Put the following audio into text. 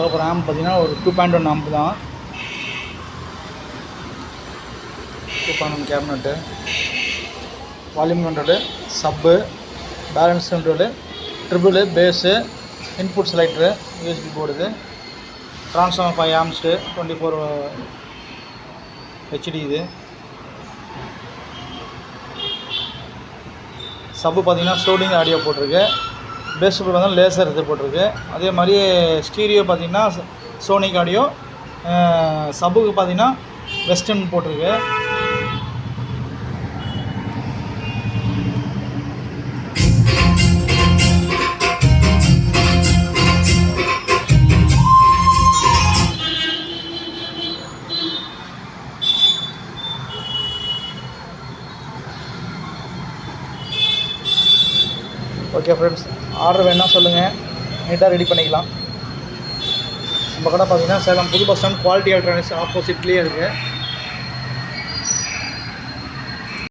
பார்க்க போகிற ஆம்ப் பார்த்தீங்கன்னா ஒரு 2.1 ஆம்ப் தான். 2.1 cabinet, volume control, sub, balance control, treble, bass, input selector, USB board, transformer 5 amps 24 HD. இது சப்பு பார்த்தீங்கன்னா ஸ்டோரிங் ஆடியோ போட்டிருக்கு. பேஸ் போர்டு வந்து லேசர் இது போட்டிருக்கு. அதே மாதிரி ஸ்டீரியோ பார்த்தீங்கன்னா சோனிக் ஆடியோ. சப்புக்கு பார்த்தீங்கன்னா வெஸ்டர்ன் போட்டிருக்கு. ஓகே ஃப்ரெண்ட்ஸ், ஆர்டர் வேணால் சொல்லுங்கள், நீட்டாக ரெடி பண்ணிக்கலாம். நம்ம கடை பார்த்தீங்கன்னா சேலம் புது பஸ் ஸ்டாண்ட் குவாலிட்டி எலக்ட்ரானிக்ஸ் ஆப்போசிட்லேயே இருக்குது.